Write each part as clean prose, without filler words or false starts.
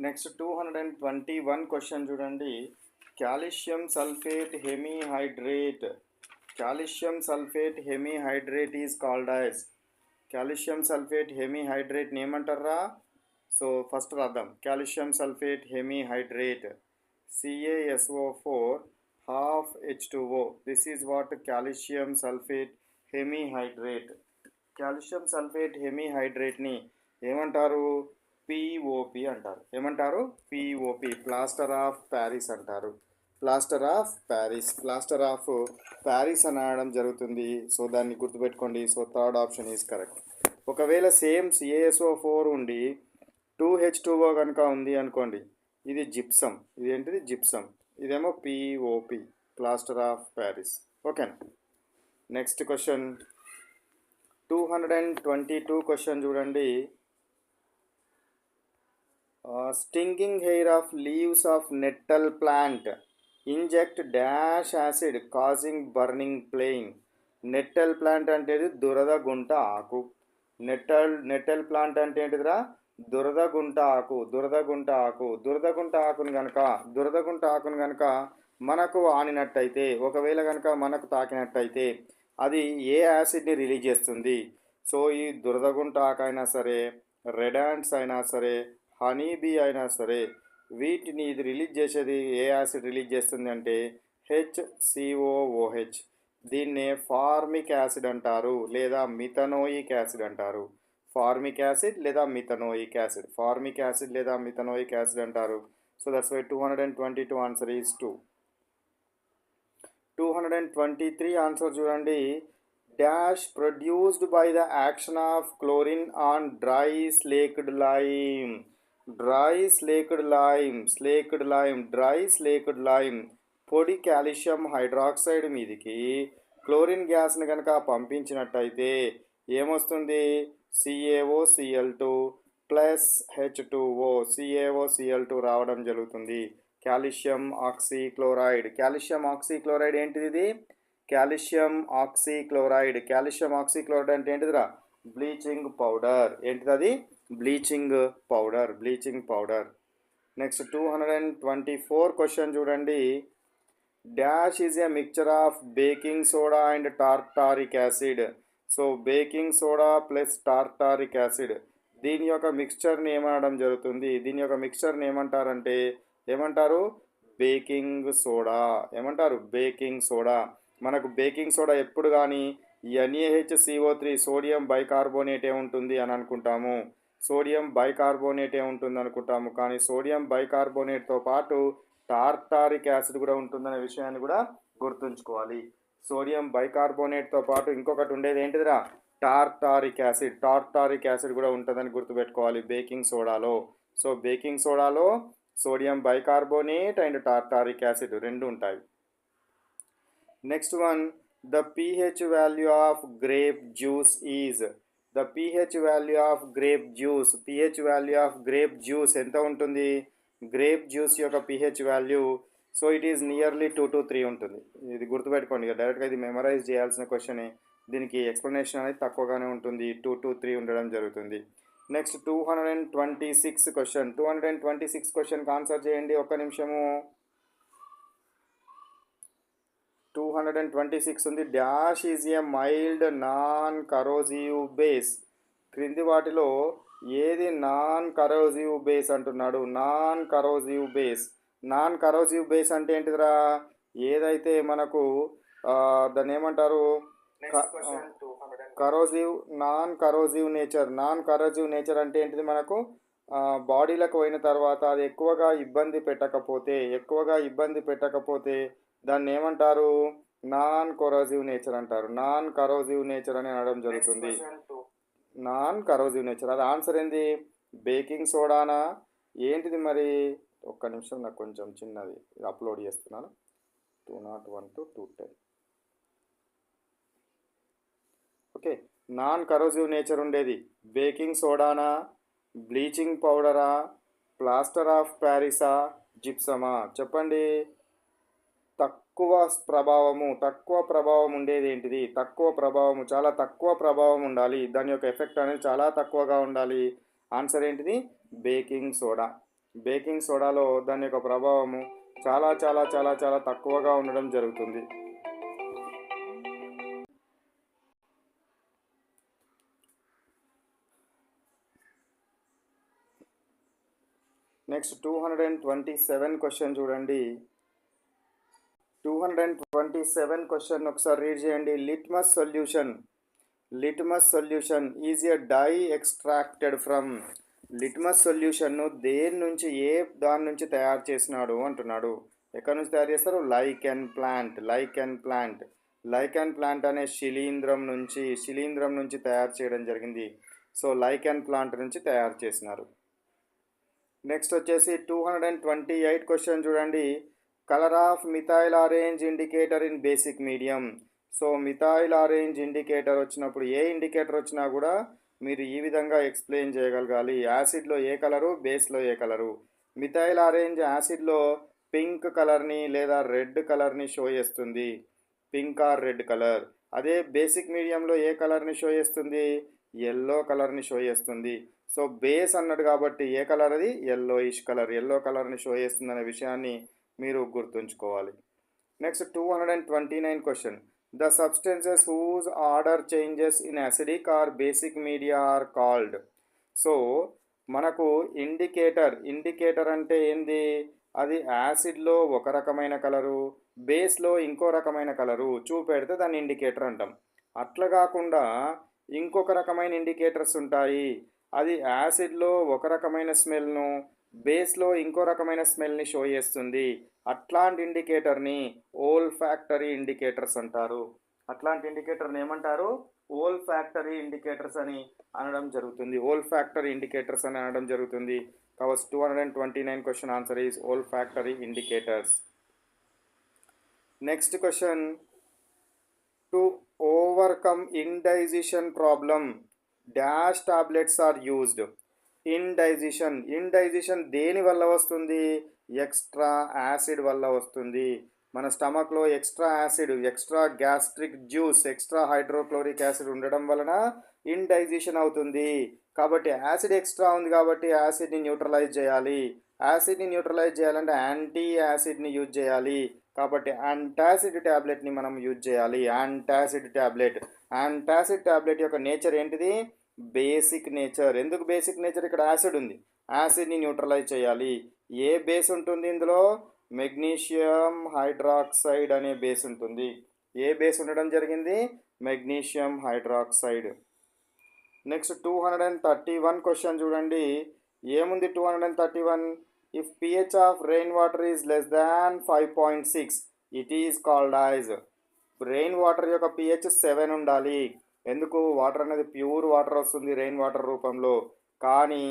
Next 221 question చూడండి. Calcium sulphate hemihydrate. Calcium sulphate hemihydrate is called as. Calcium sulphate హెమీహైడ్రేట్ని ఏమంటారా? So first రాద్దాం. Calcium sulphate hemihydrate CaSO4 half H2O. This is what calcium sulfate hemihydrate. Calcium sulphate హెమీహైడ్రేట్ని ఏమంటారు? POP అంటారు. ఏమంటారు? POP, plaster of Paris అంటారు. Plaster of Paris, plaster of Paris అనడం జరుగుతుంది. సో దాన్ని గుర్తుపెట్టుకోండి. So third option is correct. ఒకవేళ సేమ్ CaSO4 ఉండి 2H2O కనుక ఉంది అనుకోండి, ఇది జిప్సం. ఇదేంటిది? జిప్సం. ఇదేమో పిఓపి, ప్లాస్టర్ ఆఫ్ ప్యారిస్. ఓకేనా? నెక్స్ట్ క్వశ్చన్ 222 క్వశ్చన్ చూడండి. Stinging hair of leaves of nettle plant inject dash acid causing burning playing. Nettle plant అంటే దురద గుంట ఆకు. నెట్టల్ ప్లాంట్ అంటే ఏంటిదిరా? దురద గుంట ఆకు. దురద గుంట ఆకు. దురద గుంట ఆకును కనుక మనకు ఆనినట్టయితే, ఒకవేళ కనుక మనకు తాకినట్టయితే అది ఏ యాసిడ్ని రిలీజ్ చేస్తుంది? సో ఈ దురదగుంట ఆకైనా సరే, రెడ్ యాంట్స్ అయినా సరే, హనీబీ అయినా సరే, వీటిని ఇది రిలీజ్ చేసేది ఏ యాసిడ్ రిలీజ్ చేస్తుంది అంటే HCOOH. దీన్నే ఫార్మిక్ యాసిడ్ అంటారు, లేదా మిథనోయిక్ యాసిడ్ అంటారు. ఫార్మిక్ యాసిడ్ లేదా మిథనోయిక్ యాసిడ్, ఫార్మిక్ యాసిడ్ లేదా మిథనోయిక్ యాసిడ్ అంటారు. So that's why 222 answer is 2. 223 answer చూడండి. Dash produced by the action of chlorine on dry slaked lime. Dry slaked lime పొడి calcium hydroxide మీదికి chlorine గ్యాస్ని కనుక పంపించినట్టయితే ఏమొస్తుంది? CaOCl2 plus H2O, CaOCl2 రావడం జరుగుతుంది. Calcium oxychloride. కాల్షియం ఆక్సీక్లోరైడ్ ఏంటిది? ఇది కాల్షియం ఆక్సీక్లోరైడ్. కాల్షియం ఆక్సీక్లోరైడ్ అంటే ఏంటిదిరా? Bleaching powder. ఏంటిది అది? Bleaching powder. నెక్స్ట్ 224 క్వశ్చన్ చూడండి. Dash is a mixture of baking soda and tartaric acid. So baking soda plus tartaric acid, దీని యొక్క మిక్స్చర్ని ఏమనడం జరుగుతుంది? దీని యొక్క మిక్స్చర్ని ఏమంటారంటే ఏమంటారు? Baking soda. ఏమంటారు? Baking soda. మనకు బేకింగ్ సోడా ఎప్పుడు కానీ NaHCO3 సోడియం బైకార్బోనేటే ఉంటుంది అని అనుకుంటాము. కానీ సోడియం బైకార్బోనేట్తో పాటు టార్టారిక్ యాసిడ్ కూడా ఉంటుందనే విషయాన్ని కూడా గుర్తుంచుకోవాలి. సోడియం బైకార్బోనేట్తో పాటు ఇంకొకటి ఉండేది ఏంటిదిరా? టార్టారిక్ యాసిడ్ కూడా ఉంటుందని గుర్తుపెట్టుకోవాలి బేకింగ్ సోడాలో. సో బేకింగ్ సోడాలో sodium bicarbonate and tartaric acid రెండు ఉంటాయి. Next one, the pH value of grape juice is. The pH value of grape juice ఎంత ఉంటుంది? గ్రేప్ జ్యూస్ యొక్క pH value so it is nearly 2 to 3 ఉంటుంది. ఇది గుర్తుపెట్టుకోండి. డైరెక్ట్గా ఇది మెమరైజ్ చేయాల్సిన క్వశ్చనే. దీనికి ఎక్స్ప్లెనేషన్ అనేది తక్కువగానే ఉంటుంది, 2 to 3 ఉండడం జరుగుతుంది. Next 226 question. 226 క్వశ్చన్కి ఆన్సర్ చేయండి, ఒక్క నిమిషము. 226 ఉంది. Dash is a mild non corrosive base. క్రింది వాటిలో ఏది నాన్ కరోజివ్ బేస్ అంటున్నాడు? నాన్ కరోజివ్ బేస్ అంటే ఏంటిదిరా? ఏదైతే మనకు దాన్ని ఏమంటారు? నాన్ కరోజివ్ నేచర్ అంటే ఏంటిది? మనకు బాడీలకు పోయిన తర్వాత అది ఎక్కువగా ఇబ్బంది పెట్టకపోతే దాన్ని ఏమంటారు? నాన్ కొరోజివ్ నేచర్ అంటారు. నాన్ కరోజివ్ నేచర్ అని అనడం జరుగుతుంది. Non corrosive nature. అది ఆన్సర్ ఏంది? బేకింగ్ సోడానా? ఏంటిది మరి? ఒక్క నిమిషం, నాకు కొంచెం చిన్నది అప్లోడ్ చేస్తున్నాను. 201 to 210. Okay, non corrosive nature ఉండేది బేకింగ్ సోడానా, బ్లీచింగ్ పౌడరా, ప్లాస్టర్ ఆఫ్ ప్యారిసా, జిప్సమా? చెప్పండి. తక్కువ ప్రభావం ఉండేది ఏంటిది? చాలా తక్కువ ప్రభావం ఉండాలి. దాని యొక్క ఎఫెక్ట్ అనేది చాలా తక్కువగా ఉండాలి. ఆన్సర్ ఏంటిది? Baking soda. బేకింగ్ సోడాలో దాని యొక్క ప్రభావము చాలా చాలా చాలా చాలా తక్కువగా ఉండడం జరుగుతుంది. నెక్స్ట్ 227 క్వశ్చన్ చూడండి. 227 క్వశ్చన్ ఒకసారి రీడ్ చేయండి. Litmus solution is a dye extracted from. Litmus సొల్యూషన్ను దేని నుంచి దాని నుంచి తయారు చేసినాడు అంటున్నాడు. ఎక్కడి నుంచి తయారు చేస్తారు? లైకెన్ ప్లాంట్ అనే శిలీంధ్రం నుంచి తయారు చేయడం జరిగింది. సో లైకెన్ ప్లాంట్ నుంచి తయారు చేసినారు. నెక్స్ట్ వచ్చేసి 228 క్వశ్చన్ చూడండి. Colour of methyl orange indicator in basic medium. So methyl orange indicator వచ్చినప్పుడు ఏ ఇండికేటర్ వచ్చినా కూడా మీరు ఈ విధంగా ఎక్స్ప్లెయిన్ చేయగలగాలి. యాసిడ్లో ఏ కలరు, బేస్లో ఏ కలరు. మిథైల్ ఆరెంజ్ యాసిడ్లో పింక్ కలర్ని లేదా రెడ్ కలర్ని షో చేస్తుంది, పింక్ ఆర్ రెడ్ కలర్. అదే బేసిక్ మీడియంలో ఏ కలర్ని షో చేస్తుంది? ఎల్లో కలర్ని షో చేస్తుంది. సో బేస్ అన్నట్టు కాబట్టి ఏ కలర్ అది? ఎల్లో కలర్ని షో చేస్తుంది అనే విషయాన్ని మీరు గుర్తుంచుకోవాలి. Next 229 question. The substances whose order changes in acidic or basic media are called. So మనకు ఇండికేటర్ అంటే ఏంది? అది యాసిడ్లో ఒక రకమైన కలరు, బేస్లో ఇంకో రకమైన కలరు చూపెడితే దాన్ని ఇండికేటర్ అంటాం. అట్లా కాకుండా ఇంకొక రకమైన ఇండికేటర్స్ ఉంటాయి. అది యాసిడ్లో ఒక రకమైన స్మెల్ను, బేస్లో ఇంకో రకమైన స్మెల్ని షో చేస్తుంది. అట్లాంటి ఇండికేటర్ని ఓల్ ఫ్యాక్టరీ ఇండికేటర్స్ అంటారు. అట్లాంటి ఇండికేటర్ని ఏమంటారు? ఓల్ ఫ్యాక్టరీ ఇండికేటర్స్ అని అనడం జరుగుతుంది. కాబట్టి 229 question answer is olfactory indicators. Next question. To overcome indigestion problem dash tablets are used. Indigestion దేని వల్ల వస్తుంది? ఎక్స్ట్రా యాసిడ్ వల్ల వస్తుంది. మన స్టమక్లో extra gastric juice, extra hydrochloric acid ఉండడం వలన ఇండైజెషన్ అవుతుంది. కాబట్టి యాసిడ్ ఎక్స్ట్రా ఉంది కాబట్టి యాసిడ్ని న్యూట్రలైజ్ చేయాలంటే యాంటీ యాసిడ్ని యూజ్ చేయాలి. కాబట్టి యాంటాసిడ్ ట్యాబ్లెట్ని మనం యూజ్ చేయాలి. యాంటాసిడ్ ట్యాబ్లెట్ యొక్క నేచర్ ఏంటిది? Basic nature. ఎందుకు బేసిక్ నేచర్? ఇక్కడ యాసిడ్ ఉంది, యాసిడ్ని న్యూట్రలైజ్ చేయాలి. ఏ బేస్ ఉంటుంది ఇందులో? మెగ్నీషియం హైడ్రాక్సైడ్ అనే బేస్ ఉంటుంది. ఏ బేస్ ఉండడం జరిగింది? Magnesium hydroxide. నెక్స్ట్ 231 క్వశ్చన్ చూడండి. ఏముంది 231? If pH of rain water is less than 5.6 it is called as. Rain water యొక్క pH 7 ఉండాలి. ఎందుకు? వాటర్ అనేది ప్యూర్ వాటర్ వస్తుంది రెయిన్ వాటర్ రూపంలో, కానీ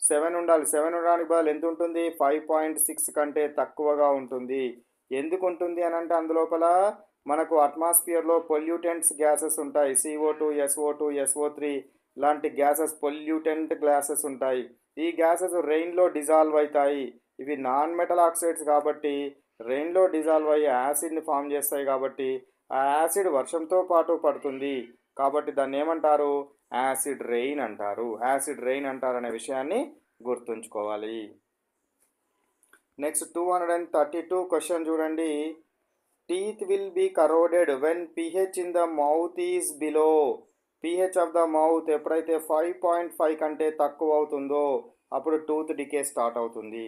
7 ఉండాలి. 7 ఉండడానికి బదులు ఎంత ఉంటుంది? 5.6 కంటే తక్కువగా ఉంటుంది. ఎందుకు ఉంటుంది అని అంటే అందులోపల మనకు అట్మాస్ఫియర్లో పొల్యూటెంట్స్ గ్యాసెస్ ఉంటాయి. CO2, SO2, SO3 లాంటి పొల్యూటెంట్ గ్యాసెస్ ఉంటాయి. ఈ గ్యాసెస్ రెయిన్లో డిజాల్వ్ అవుతాయి. ఇవి నాన్ మెటల్ ఆక్సైడ్స్ కాబట్టి రెయిన్లో డిజాల్వ్ అయ్యి యాసిడ్ని ఫామ్ చేస్తాయి. కాబట్టి ఆ యాసిడ్ వర్షంతో పాటు పడుతుంది. కాబట్టి దాన్ని ఏమంటారు? యాసిడ్ రెయిన్ అంటారు అనే విషయాన్ని గుర్తుంచుకోవాలి. నెక్స్ట్ 232 క్వశ్చన్ చూడండి. Teeth will be corroded when pH in the mouth is below. pH of the mouth ఎప్పుడైతే 5.5 కంటే తక్కువ అవుతుందో అప్పుడు టూత్ డికే స్టార్ట్ అవుతుంది.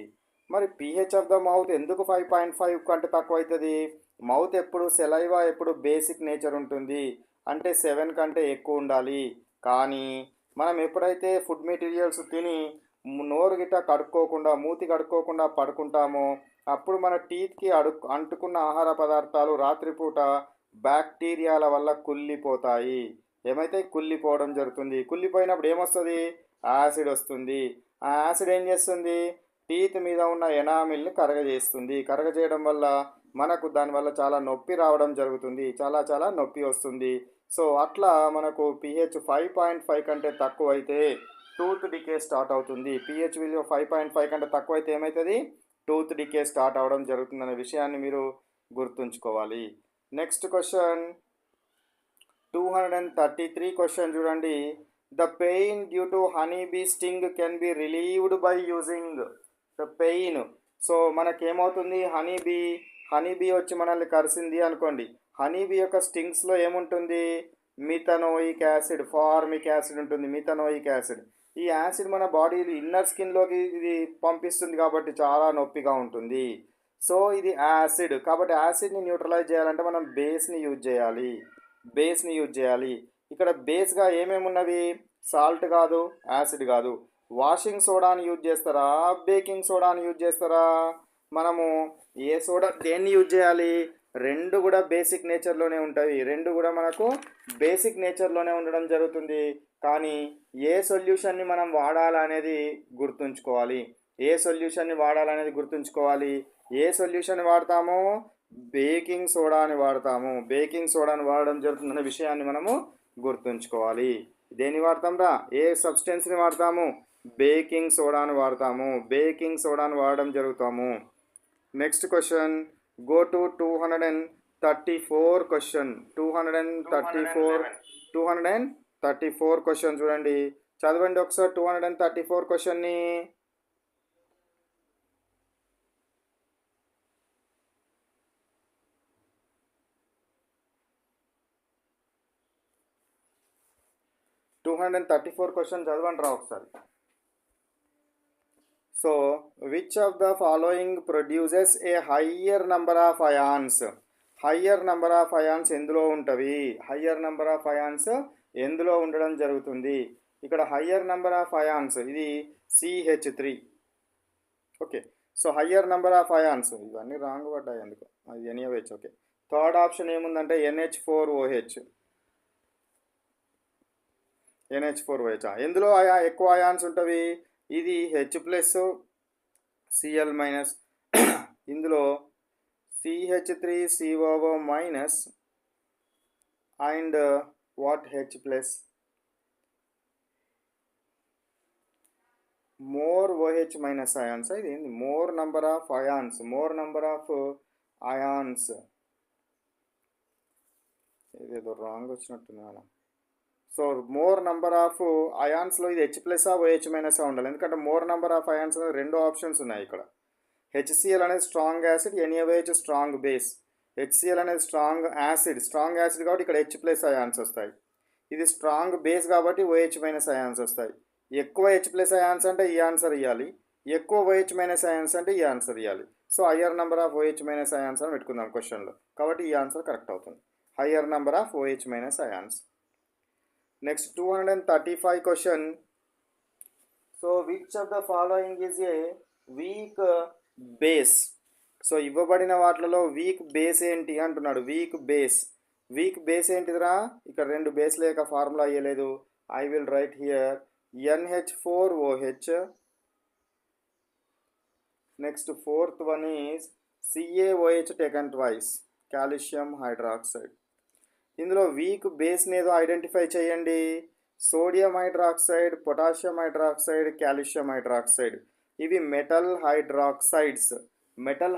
మరి pH ఆఫ్ ద మౌత్ ఎందుకు 5.5 కంటే తక్కువ అవుతుంది? మౌత్ ఎప్పుడు సెలైవా ఎప్పుడు బేసిక్ నేచర్ ఉంటుంది, అంటే 7 కంటే ఎక్కువ ఉండాలి. కానీ మనం ఎప్పుడైతే ఫుడ్ మెటీరియల్స్ తిని నోరు గిట్ట కడుక్కోకుండా, మూతి కడుక్కోకుండా పడుకుంటామో అప్పుడు మన టీత్కి అంటుకున్న ఆహార పదార్థాలు రాత్రిపూట బ్యాక్టీరియాల వల్ల కుళ్ళిపోతాయి. ఏమైతే కుళ్ళిపోవడం జరుగుతుంది. కుళ్ళిపోయినప్పుడు ఏమొస్తుంది? యాసిడ్ వస్తుంది. ఆ యాసిడ్ ఏం చేస్తుంది? టీత్ మీద ఉన్న ఎనామిల్ని కరగజేయడం వల్ల మనకు దానివల్ల చాలా నొప్పి రావడం జరుగుతుంది. చాలా నొప్పి వస్తుంది. సో అట్లా మనకు pH 5.5 కంటే తక్కువ అయితే టూత్ డికే స్టార్ట్ అవుతుంది. pH విలువ 5.5 కంటే తక్కువ అయితే ఏమవుతుంది? టూత్ డికే స్టార్ట్ అవడం జరుగుతుందనే విషయాన్ని మీరు గుర్తుంచుకోవాలి. నెక్స్ట్ క్వశ్చన్ 233 క్వశ్చన్ చూడండి. The pain due to honey bee sting can be relieved by using. Pain. So మనకేమవుతుంది, హనీ బీ వచ్చి మనల్ని కరిసింది అనుకోండి. హనీ బీ యొక్క స్టింగ్స్లో ఏముంటుంది, మిథనోయిక్ యాసిడ్, ఫార్మిక్ యాసిడ్ ఉంటుంది, మిథనోయిక్ యాసిడ్. ఈ యాసిడ్ మన బాడీ ఇన్నర్ స్కిన్లోకి ఇది పంపిస్తుంది కాబట్టి చాలా నొప్పిగా ఉంటుంది. సో ఇది యాసిడ్, కాబట్టి యాసిడ్ని న్యూట్రలైజ్ చేయాలంటే మనం బేస్ని యూజ్ చేయాలి. ఇక్కడ బేస్గా ఏమేమి ఉన్నవి, సాల్ట్ కాదు, యాసిడ్ కాదు. వాషింగ్ సోడాని యూజ్ చేస్తారా, బేకింగ్ సోడాని యూజ్ చేస్తారా? మనము ఏ సోడా దేన్ని యూజ్ చేయాలి? రెండు కూడా బేసిక్ నేచర్లోనే ఉంటాయి, రెండు కూడా మనకు బేసిక్ నేచర్లోనే ఉండడం జరుగుతుంది. కానీ ఏ సొల్యూషన్ని మనం వాడాలనేది గుర్తుంచుకోవాలి. ఏ సొల్యూషన్ని వాడతామో బేకింగ్ సోడాని వాడతాము. బేకింగ్ సోడాని వాడడం జరుగుతుందనే విషయాన్ని మనము గుర్తుంచుకోవాలి. దేన్ని వాడతాంరా, ఏ సబ్స్టెన్స్ని వాడతాము? బేకింగ్ సోడాని వాడడం జరుగుతాము. Next question, go to 234 question. 234 question చూడండి, చదవండి ఒకసారి 234 క్వశ్చన్ని. క్వశ్చన్ చదవండి రా ఒకసారి. So which of the following produces a higher number of ions? Higher number of ions ఎందులో ఉంటవి? ఎందులో ఉండడం జరుగుతుంది? ఇక్కడ హయ్యర్ నెంబర్ ఆఫ్ అయాన్స్ ఇది CH3. Okay, so higher number of ions, ఇవన్నీ రాంగ్ పడ్డాయి ఎందుకు, అది NaOH. ఓకే, థర్డ్ ఆప్షన్ ఏముందంటే NH4OH. ఎందులో ఎక్కువ అయాన్స్ ఉంటవి? ఇది H+Cl-, ఇందులో CH3COO- and what H+. More OH- ions. ఇది మోర్ నెంబర్ ఆఫ్ అయాన్స్. ఇదేదో రాంగ్ వచ్చినట్టుంది అలా. సో మోర్ నెంబర్ ఆఫ్ అయాన్స్లో ఇది H+, OH- ఉండాలి, ఎందుకంటే మోర్ నెంబర్ ఆఫ్ అయాన్స్ రెండు ఆప్షన్స్ ఉన్నాయి ఇక్కడ. HCl అనేది strong acid, NaOH strong base. HCl అనేది స్ట్రాంగ్ యాసిడ్ కాబట్టి ఇక్కడ H+ అయాన్స్ వస్తాయి. ఇది స్ట్రాంగ్ బేస్ కాబట్టి OH- అయాన్స్ వస్తాయి. ఎక్కువ H+ అయాన్స్ అంటే ఈ ఆన్సర్ ఇవ్వాలి, ఎక్కువ OH- అయాన్స్ అంటే ఈ ఆన్సర్ ఇవ్వాలి. So higher number of OH- ions అని పెట్టుకుందాం క్వశ్చన్లో, కాబట్టి ఈ ఆన్సర్ కరెక్ట్ అవుతుంది, higher number of OH- ions. Next 235 question. So which of the following is a weak base? So ఇవ్వబడిన వాటిలో వీక్ బేస్ ఏంటి అంటున్నాడు. వీక్ బేస్ ఏంటిదిరా? ఇక్కడ రెండు బేస్ లేక ఫార్ములా ఇవ్వలేదు. I will write here NH4OH. Next fourth one is CaOH taken twice, calcium hydroxide. ఇందులో వీక్ బేస్ని ఏదో ఐడెంటిఫై చేయండి. Sodium hydroxide, potassium hydroxide, calcium hydroxide. ఇవి మెటల్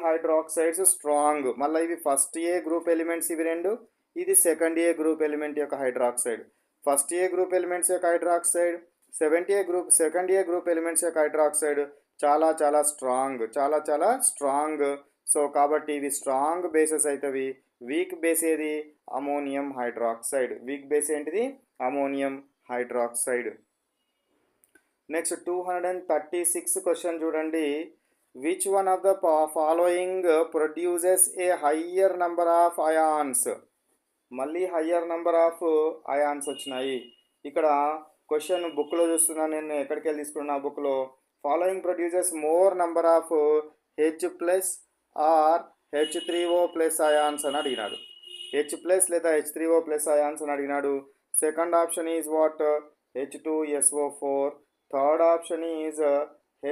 హైడ్రాక్సైడ్స్ స్ట్రాంగ్. మళ్ళీ ఇవి ఫస్ట్ ఏ గ్రూప్ ఎలిమెంట్స్, ఇవి రెండు. ఇది సెకండ్ ఏ గ్రూప్ ఎలిమెంట్ యొక్క హైడ్రాక్సైడ్. ఫస్ట్ ఏ గ్రూప్ ఎలిమెంట్స్ యొక్క హైడ్రాక్సైడ్, సెకండ్ ఏ గ్రూప్ ఎలిమెంట్స్ యొక్క హైడ్రాక్సైడ్ చాలా స్ట్రాంగ్. సో కాబట్టి ఇవి స్ట్రాంగ్ బేసెస్ అవుతాయి. వీక్ బేస్ ఏది? Ammonium hydroxide. వీక్ బేస్ ఏంటిది? Ammonium hydroxide. నెక్స్ట్ 236 క్వశ్చన్ చూడండి. Which one of the following produces a higher number of ions? మళ్ళీ హయ్యర్ నెంబర్ ఆఫ్ అయాన్స్ వచ్చినాయి. ఇక్కడ క్వశ్చన్ బుక్లో చూస్తున్నాను నేను, ఎక్కడికి వెళ్ళి తీసుకున్నా బుక్లో. Following produces more number of H+ or H3O+ ions అని అడిగినాడు. H+ లేదా H3O+ అయాన్స్ అని అడిగినాడు. Second option is what? H2SO4. Third option is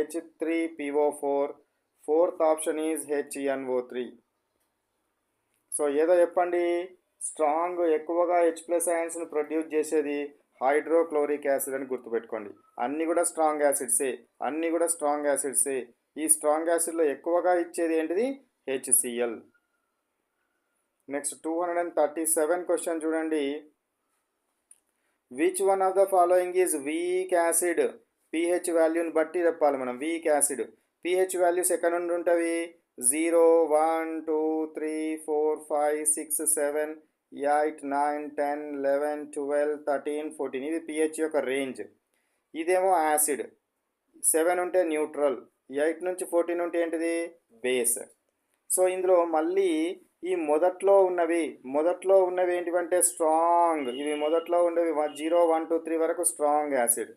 H3PO4. Fourth option is HNO3. So ఏదో చెప్పండి. స్ట్రాంగ్ ఎక్కువగా H+ అయాన్స్ని ప్రొడ్యూస్ చేసేది హైడ్రోక్లోరిక్ యాసిడ్ అని గుర్తుపెట్టుకోండి. అన్నీ కూడా స్ట్రాంగ్ యాసిడ్సే. ఈ స్ట్రాంగ్ యాసిడ్లో ఎక్కువగా ఇచ్చేది ఏంటిది? HCl. నెక్స్ట్ 237 క్వశ్చన్ చూడండి. Which one of the following is weak acid? pH వాల్యూని బట్టి చెప్పాలి మనం. వీక్ యాసిడ్ pH వాల్యూస్ ఎక్కడ నుండి ఉంటవి 0 1 2 3 4 5 6 7 8 9 10 11 12 13 14 ఇది pH యొక్క రేంజ్. ఇదేమో యాసిడ్. 7 ఉంటే న్యూట్రల్, 8 నుంచి 14 ఉంటే ఏంటిది బేస్. సో ఇందులో మళ్ళీ ఈ మొదట్లో ఉన్నవి ఏంటివంటే స్ట్రాంగ్. ఇవి మొదట్లో ఉండేవి 0 1 2 3 వరకు స్ట్రాంగ్ యాసిడ్.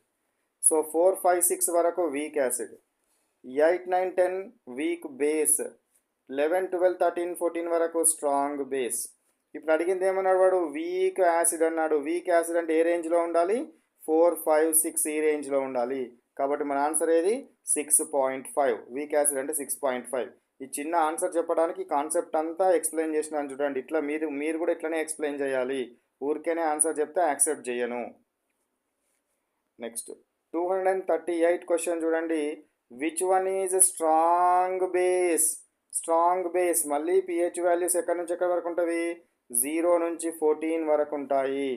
సో 4 5 6 వరకు వీక్ యాసిడ్, 8 9 10 వీక్ బేస్, 11 12 13 14 వరకు స్ట్రాంగ్ బేస్. ఇప్పుడు అడిగింది ఏమన్నాడు వాడు, వీక్ యాసిడ్ అన్నాడు. వీక్ యాసిడ్ అంటే ఏ రేంజ్లో ఉండాలి, 4 5 6 ఈ రేంజ్లో ఉండాలి. కాబట్టి మన ఆన్సర్ ఏది 6.5. వీక్ యాసిడ్ అంటే 6.5. ఈ చిన్న ఆన్సర్ చెప్పడానికి కాన్సెప్ట్ అంతా ఎక్స్ప్లెయిన్ చేసినాను చూడండి. ఇట్లా మీరు కూడా ఇట్లనే ఎక్స్ప్లెయిన్ చేయాలి. ఊరికేనే ఆన్సర్ చెప్తే యాక్సెప్ట్ చేయను. నెక్స్ట్ 238 క్వశ్చన్ చూడండి. Which one is strong base? Strong base మళ్ళీ pH వాల్యూస్ ఎక్కడి నుంచి ఎక్కడి వరకు ఉంటుంది, 0 నుంచి 14 వరకు ఉంటాయి.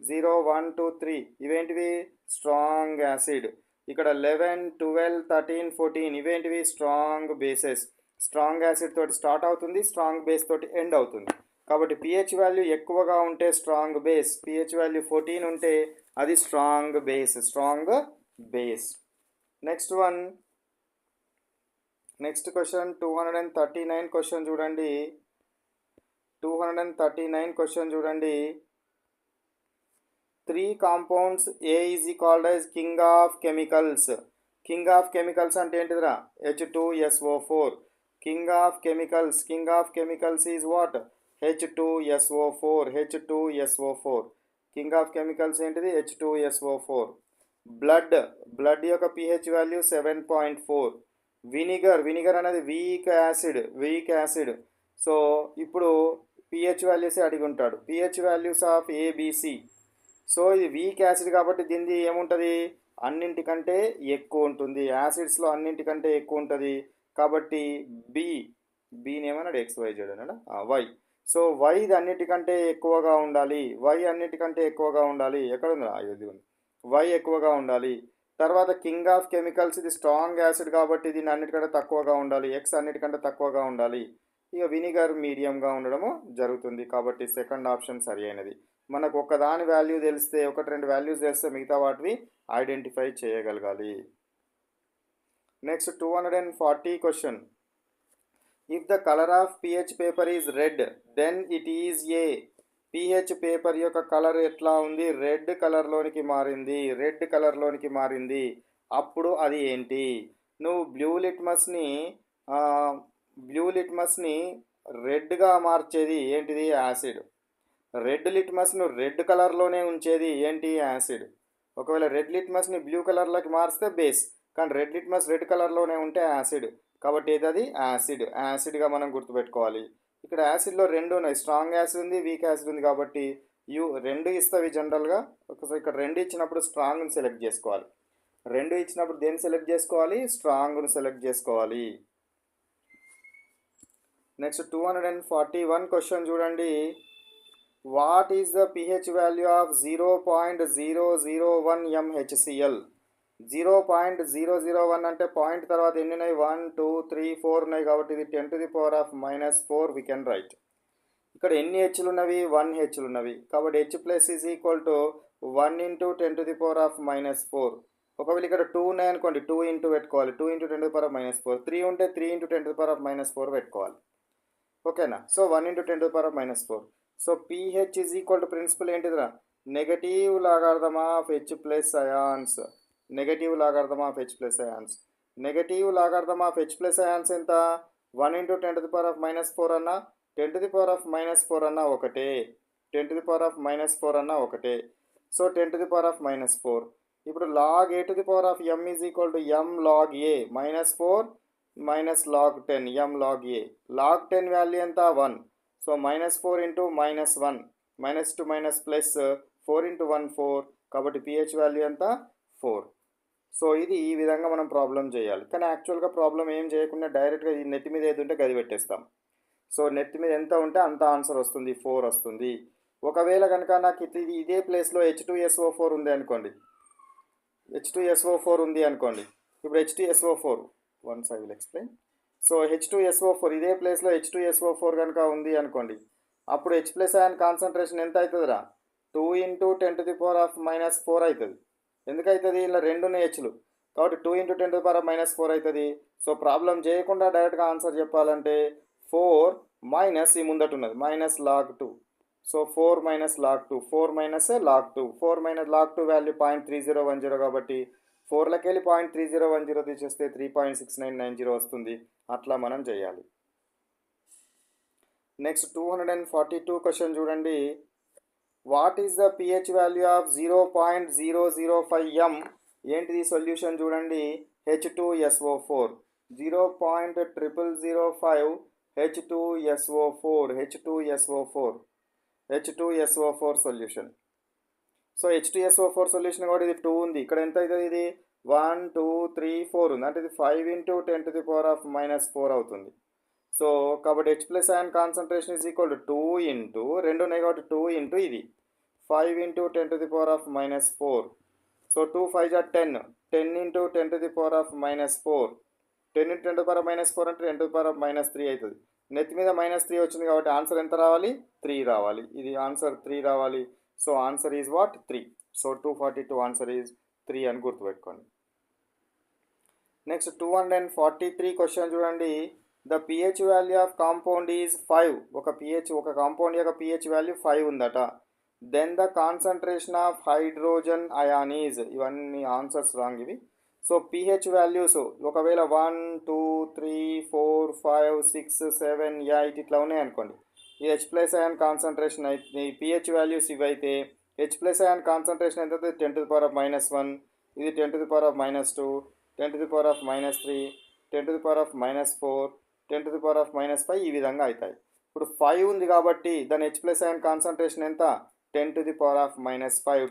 0 1 2 3 ఇవేంటివి స్ట్రాంగ్ యాసిడ్. ఇక్కడ 11 12 13 14 ఇవేంటివి స్ట్రాంగ్ బేసెస్. స్ట్రాంగ్ యాసిడ్ తోటి స్టార్ట్ అవుతుంది, స్ట్రాంగ్ బేస్ తోటి ఎండ్ అవుతుంది. కాబట్టి pH వాల్యూ ఎక్కువగా ఉంటే స్ట్రాంగ్ బేస్, pH వాల్యూ 14 ఉంటే అది strong base. Next question 239 question చూడండి. 239 క్వశ్చన్ చూడండి. 3 compounds A is called as king of chemicals. King of chemicals అంటే ఏంటిదిరా, H2SO4. King of chemicals is what, H2SO4. King of chemicals ఏంటిది, H2SO4. Blood యొక్క pH value 7.4. Vinegar అనేది weak acid. So ఇప్పుడు pH వాల్యూసే అడిగి ఉంటాడు. pH values of ABC. So ఇది weak acid కాబట్టి దీనిది ఏముంటుంది, అన్నింటికంటే ఎక్కువ ఉంటుంది. యాసిడ్స్లో అన్నింటికంటే ఎక్కువ ఉంటుంది. కాబట్టి బీని ఏమన్నాడు, XYZ అన్నాడు, వై. సో వైది అన్నిటికంటే ఎక్కువగా ఉండాలి. ఎక్కడ ఉంది, ఇది ఉంది, వై ఎక్కువగా ఉండాలి. తర్వాత కింగ్ ఆఫ్ కెమికల్స్ ఇది స్ట్రాంగ్ యాసిడ్ కాబట్టి దీన్ని అన్నిటికంటే తక్కువగా ఉండాలి. X అన్నిటికంటే తక్కువగా ఉండాలి. ఇక వినిగర్ మీడియంగా ఉండడము జరుగుతుంది. కాబట్టి సెకండ్ ఆప్షన్ సరి అయినది. మనకు ఒకదాని వాల్యూ తెలిస్తే, 1-2 వాల్యూస్ తెలిస్తే మిగతా వాటివి ఐడెంటిఫై చేయగలగాలి. Next 240 question. If the colour of pH paper is red then it is a. pH paper యొక్క కలర్ ఎట్లా ఉంది, రెడ్ కలర్లోనికి మారింది. అప్పుడు అది ఏంటి? నువ్వు బ్లూ లిట్మస్ని రెడ్గా మార్చేది ఏంటిది, యాసిడ్. రెడ్ లిట్మస్ను రెడ్ కలర్లోనే ఉంచేది ఏంటి, యాసిడ్. ఒకవేళ రెడ్ లిట్మస్ని బ్లూ కలర్లోకి మారిస్తే బేస్, కానీ రెడ్ లిట్మస్ రెడ్ కలర్లోనే ఉంటే యాసిడ్. కాబట్టి ఏదది యాసిడ్గా మనం గుర్తుపెట్టుకోవాలి. ఇక్కడ యాసిడ్లో రెండు ఉన్నాయి, స్ట్రాంగ్ యాసిడ్ ఉంది, వీక్ యాసిడ్ ఉంది. కాబట్టి రెండు ఇస్తావి జనరల్గా. ఒకసారి ఇక్కడ రెండు ఇచ్చినప్పుడు స్ట్రాంగ్ని సెలెక్ట్ చేసుకోవాలి. రెండు ఇచ్చినప్పుడు దేన్ని సెలెక్ట్ చేసుకోవాలి, స్ట్రాంగ్ను సెలెక్ట్ చేసుకోవాలి. నెక్స్ట్ 241 క్వశ్చన్ చూడండి. What is the pH value of 0.001 MHCl? 0.001 అంటే పాయింట్ తర్వాత ఎన్ని ఉన్నాయి, 1 2 3 4 ఉన్నాయి. కాబట్టి ఇది 10⁻⁴ we can write. ఇక్కడ ఎన్ని హెచ్లు ఉన్నవి, 1 హెచ్లు ఉన్నవి. కాబట్టి H+ ఈజ్ ఈక్వల్ టు 1 × 10⁻⁴. ఒకవేళ ఇక్కడ 2 ఉన్నాయనుకోండి, 2 ఇంటూ పెట్టుకోవాలి, 2 × 10⁻⁴. 3 ఉంటే 3 × 10⁻⁴ పెట్టుకోవాలి. ఓకేనా. So 1 × 10⁻⁴. So pH is equal to principle ఏంటిదిరా, negative logarithm of H+ ions. Negative logarithm of H+ ఎంత, 1 × 10⁻⁴ అన్నా 10⁻⁴ అన్నా ఒకటే. 10⁻⁴ అన్నా ఒకటే. సో 10⁻⁴. ఇప్పుడు log A⁴ is equal to m log A -4 log 10 m log A. log 10 value ఎంత, 1. So -4 × -1, -2 plus 4 × 1 4. కాబట్టి pH వాల్యూ ఎంత, 4. సో ఇది ఈ విధంగా మనం ప్రాబ్లం చేయాలి. కానీ యాక్చువల్గా ప్రాబ్లం ఏం చేయకుండా డైరెక్ట్గా ఈ నెట్ మీద ఏది ఉంటే గది పెట్టేస్తాం. సో నెట్ మీద ఎంత ఉంటే అంత ఆన్సర్ వస్తుంది, 4 వస్తుంది. ఒకవేళ కనుక నాకు ఇదే ప్లేస్లో H2SO4 ఉంది అనుకోండి. ఇప్పుడు H2SO4 once I will explain. So H2SO4 ఇదే ప్లేస్లో H2SO4 కనుక ఉంది అనుకోండి, అప్పుడు H ప్లస్ అయాన్ కాన్సన్ట్రేషన్ ఎంత అవుతుందిరా? 2 × 10⁻⁻4 అవుతుంది. ఎందుకు అవుతుంది? ఇలా రెండు హెచ్లు కాబట్టి 2 × 10⁻⁻4 అవుతుంది. సో ప్రాబ్లం చేయకుండా డైరెక్ట్గా ఆన్సర్ చెప్పాలంటే 4 మైనస్ ఈ ముందట ఉన్నది -log2. So 4 - log2, 4 - log2, 4 - log2 value 0.3010 కాబట్టి 4లోకి వెళ్ళి 0.3010 తీసేస్తే 3.6990 వస్తుంది. అట్లా మనం చేయాలి. నెక్స్ట్ 242 క్వశ్చన్ చూడండి. What is the pH value of 0.005 m? ఏంటిది సొల్యూషన్ చూడండి. H2SO4 0.0005 H2SO4 solution. So H2SO4 solution కూడా ఇది 2 ఉంది. ఇక్కడ ఎంత అవుతుంది? ఇది 1 2 3 4 ఉంది. అంటే ఇది 5 × 10⁻⁻4 అవుతుంది. సో కాబట్టి H plus ion concentration is equal to 2 into రెండు ఉన్నాయి కాబట్టి 2 ఇంటూ ఇది 5 × 10⁻⁻4. సో 2 5 are 10, 10 × 10⁻⁻4, 10 × 10⁻⁻4 అంటే 10⁻³ అవుతుంది. నెత్తి మీద -3 వచ్చింది కాబట్టి ఆన్సర్ ఎంత రావాలి? 3 రావాలి. ఇది ఆన్సర్ 3 రావాలి. So answer is what? 3. So 242 answer is 3 అని గుర్తుపెట్టుకోండి. నెక్స్ట్ 243 క్వశ్చన్ చూడండి. The pH value of compound is 5. ఒక కాంపౌండ్ యొక్క pH వాల్యూ 5 ఉందట. Then the concentration of hydrogen ion is, ఇవన్నీ ఆన్సర్స్ రాంగ్ ఇవి. సో pH వాల్యూస్ ఒకవేళ 1 2 3 4 5 6 7 8 ఇట్లా ఉన్నాయి అనుకోండి, ఇది H ప్లస్ అయాన్ కాన్సన్ట్రేషన్ అయితే pH వాల్యూస్ ఇవైతే H ప్లస్ అయాన్ కాన్సన్ట్రేషన్ ఎంత అవుతుంది? 10⁻⁻1, ఇది 10⁻⁻2, 10⁻⁻3, 10⁻⁻4, 10⁻⁻5 ఈ విధంగా అవుతాయి. ఇప్పుడు 5 ఉంది కాబట్టి దాని H ప్లస్ అయాన్ కాన్సన్ట్రేషన్ ఎంత? 10⁻⁻5,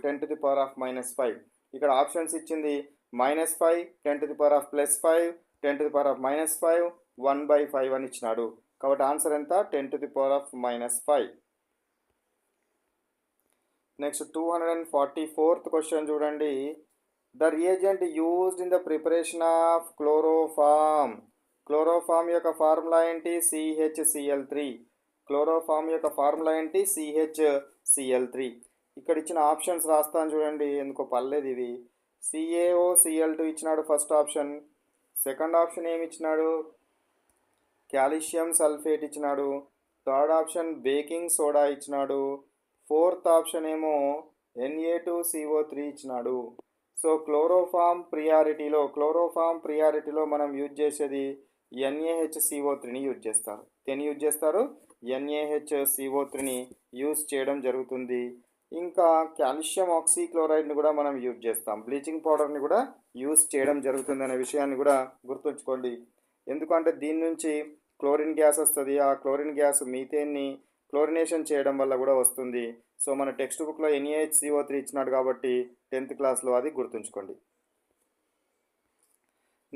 10⁻⁻5. ఇక్కడ ఆప్షన్స్ ఇచ్చింది -5, 10⁻+5, 10⁻⁻5, 1/5 అని ఇచ్చినాడు. కాబట్టి ఆన్సర్ ఎంత? 10⁻⁻5. నెక్స్ట్ 244th క్వశ్చన్ చూడండి. The reagent used in the preparation of chloroform. Chloroform యొక్క ఫార్ములా ఏంటి? CHCl3. క్లోరోఫామ్ యొక్క ఫార్ములా ఏంటి? CHCl3. ఇక్కడ ఇచ్చిన ఆప్షన్స్ రాస్తాను చూడండి, ఎందుకో పర్లేదు ఇవి. CaOCl2 ఇచ్చినాడు ఫస్ట్ ఆప్షన్. సెకండ్ ఆప్షన్ ఏమి ఇచ్చినాడు? కాల్షియం సల్ఫేట్ ఇచ్చినాడు. థర్డ్ ఆప్షన్ బేకింగ్ సోడా ఇచ్చినాడు. ఫోర్త్ ఆప్షన్ ఏమో Na2CO3 ఇచ్చినాడు. సో క్లోరోఫామ్ ప్రియారిటీలో మనం యూజ్ చేసేది NaHCO3ని యూజ్ చేస్తారు. దేన్ని యూజ్ చేస్తారు? NaHCO3ని యూజ్ చేయడం జరుగుతుంది. ఇంకా కాల్షియం ఆక్సీక్లోరైడ్ని కూడా మనం యూజ్ చేస్తాం. బ్లీచింగ్ పౌడర్ని కూడా యూజ్ చేయడం జరుగుతుంది అనే విషయాన్ని కూడా గుర్తుంచుకోండి. ఎందుకంటే దీని నుంచి క్లోరిన్ గ్యాస్ వస్తుంది. ఆ క్లోరిన్ గ్యాస్ మీథేన్ని క్లోరినేషన్ చేయడం వల్ల కూడా వస్తుంది. సో మన టెక్స్ట్ బుక్లో NaHCO3 ఇచ్చినాడు కాబట్టి 10th క్లాస్లో అది గుర్తుంచుకోండి.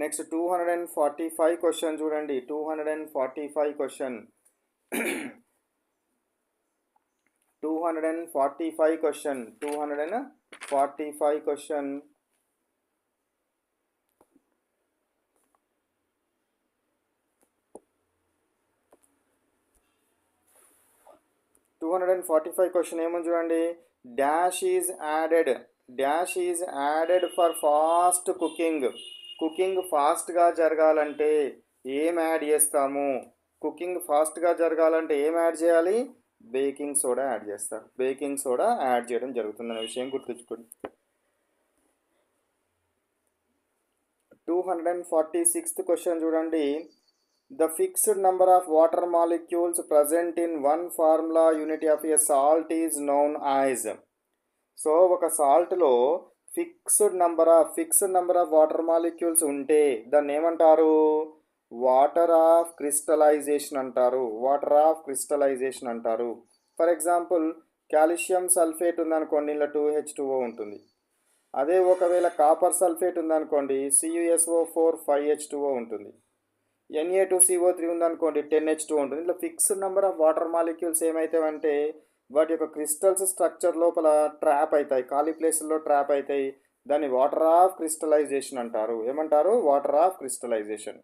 నెక్స్ట్ 245 క్వశ్చన్ చూడండి. 245 క్వశ్చన్ 245 క్వశ్చన్ 245 క్వశ్చన్ 245 క్వశ్చన్ ఏమని చూడండి. Dash is added for fast cooking ఫాస్ట్గా జరగాలంటే ఏం యాడ్ చేస్తాము? కుకింగ్ ఫాస్ట్గా జరగాలంటే ఏం యాడ్ చేయాలి? బేకింగ్ సోడా యాడ్ చేస్తారు. బేకింగ్ సోడా యాడ్ చేయడం జరుగుతుందనే విషయం గుర్తుంచుకోండి. 246th క్వశ్చన్ చూడండి. The fixed number of water molecules present in one formula unit of a salt is known as. So ఒక సాల్ట్లో fixed number of water molecules ఉంటే దాన్ని ఏమంటారు? వాటర్ ఆఫ్ క్రిస్టలైజేషన్ అంటారు. ఫర్ ఎగ్జాంపుల్ కాల్షియం సల్ఫేట్ ఉందనుకోండి, ఇలా 2H2O ఉంటుంది. అదే ఒకవేళ కాపర్ సల్ఫేట్ ఉందనుకోండి, CuSO4 5H2O ఉంటుంది. Na2CO3 ఉందనుకోండి, 10H2O ఉంటుంది. ఇట్లా fixed number of water molecules ఏమవుతాయంటే వాటి యొక్క క్రిస్టల్స్ స్ట్రక్చర్ లోపల ట్రాప్ అవుతాయి, ఖాళీ ప్లేసుల్లో ట్రాప్ అవుతాయి. దాన్ని వాటర్ ఆఫ్ క్రిస్టలైజేషన్ అంటారు. ఏమంటారు? Water of crystallisation.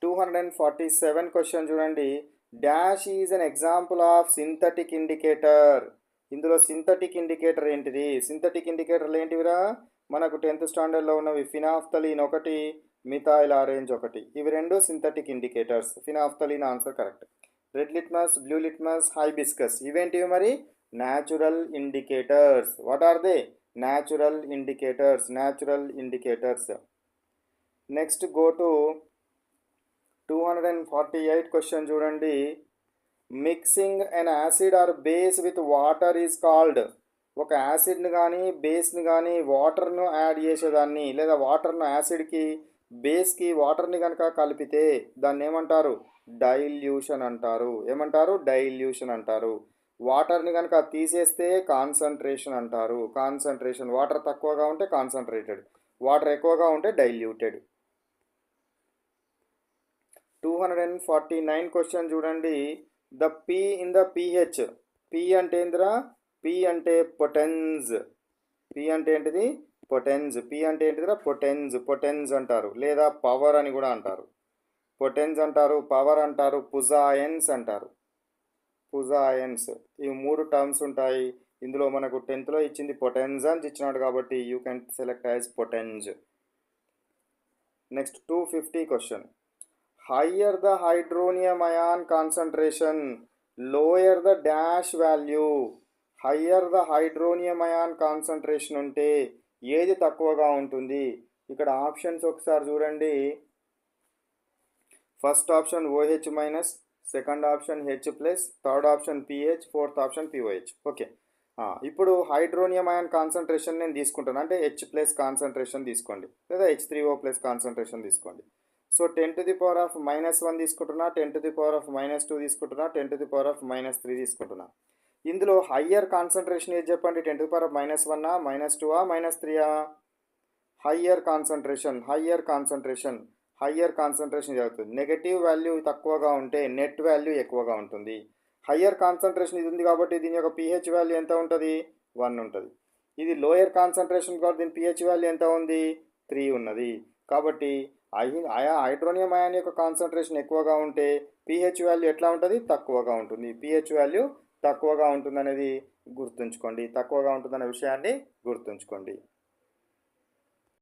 247 క్వశ్చన్ చూడండి. Dash is an example of synthetic indicator. ఇందులో సింథటిక్ ఇండికేటర్ ఏంటిది? సింథటిక్ ఇండికేటర్లు ఏంటివిరా? మనకు 10th స్టాండర్డ్లో ఉన్నవి ఫినాఫ్థలిన్ ఒకటి, మిథైల్ ఆరెంజ్ ఒకటి. ఇవి రెండు synthetic indicators. Phenolphthalein answer correct. Red litmus, blue litmus, hibiscus ఇవేంటివి మరి? Natural indicators. What are they? Natural indicators. Natural indicators. Next go to 248 question చూడండి. Mixing an acid or base with water is called. ఒక యాసిడ్ని కానీ బేస్ని కానీ వాటర్ను add చేసేదాన్ని, లేదా వాటర్ను యాసిడ్కి బేస్కి వాటర్ని కనుక కలిపితే దాన్ని ఏమంటారు? డైల్యూషన్ అంటారు. ఏమంటారు? డైల్యూషన్ అంటారు. వాటర్ని కనుక తీసేస్తే కాన్సన్ట్రేషన్ అంటారు. కాన్సన్ట్రేషన్. వాటర్ తక్కువగా ఉంటే కాన్సన్ట్రేటెడ్, వాటర్ ఎక్కువగా ఉంటే డైల్యూటెడ్. 249 క్వశ్చన్ చూడండి. The P in the pH. P అంటే ఏందిరా? పీ అంటే పొటెన్స్. పీ అంటే ఏంటిది? పొటెన్స్. పీ అంటే ఏంటిదిరా? పొటెన్స్. పొటెన్స్ అంటారు, లేదా పవర్ అని కూడా అంటారు. పొటెన్స్ అంటారు, పవర్ అంటారు, పుజాయన్స్ అంటారు. పుజాయన్స్. ఈ మూడు టర్మ్స్ ఉంటాయి. ఇందులో మనకు 10th ఇచ్చింది పొటెన్స్ అని ఇచ్చినాడు కాబట్టి you can select as potence. Next 250 question. higher the hydronium ion concentration, lower the dash value. higher the hydronium ion concentration ఉంటే ఏది తక్కువగా ఉంటుంది? ఇక్కడ ఆప్షన్స్ ఒకసారి చూడండి. First option OH minus, second option H+, third option pH, fourth option POH. Okay, ఇప్పుడు hydronium ion concentration నేను తీసుకుంటాను అంటే H+ కాన్సన్ట్రేషన్ తీసుకోండి, లేదా H3O+ కాన్సన్ట్రేషన్ తీసుకోండి. సో 10⁻⁻1 తీసుకుంటున్నా, 10⁻⁻2 తీసుకుంటున్నా, 10⁻⁻3 తీసుకుంటున్నా. ఇందులో హయ్యర్ కాన్సన్ట్రేషన్ ఏది చెప్పండి? 10⁻⁻1 -2 -3? Higher concentration. Higher concentration. Higher concentration జరుగుతుంది. నెగటివ్ వాల్యూ తక్కువగా ఉంటే నెట్ వాల్యూ ఎక్కువగా ఉంటుంది. హయ్యర్ కాన్సన్ట్రేషన్ ఇది ఉంది కాబట్టి దీని యొక్క pH వాల్యూ ఎంత ఉంటుంది? 1 ఉంటుంది. ఇది లోయర్ కాన్సన్ట్రేషన్ కాబట్టి దీని pH వాల్యూ ఎంత ఉంది? 3 ఉన్నది. కాబట్టి హైడ్రోనియం అయాన్ యొక్క కాన్సన్ట్రేషన్ ఎక్కువగా ఉంటే pH వాల్యూ ఎట్లా ఉంటుంది? తక్కువగా ఉంటుంది. pH వాల్యూ తక్కువగా ఉంటుంది అనేది గుర్తుంచుకోండి. తక్కువగా ఉంటుందనే విషయాన్ని గుర్తుంచుకోండి.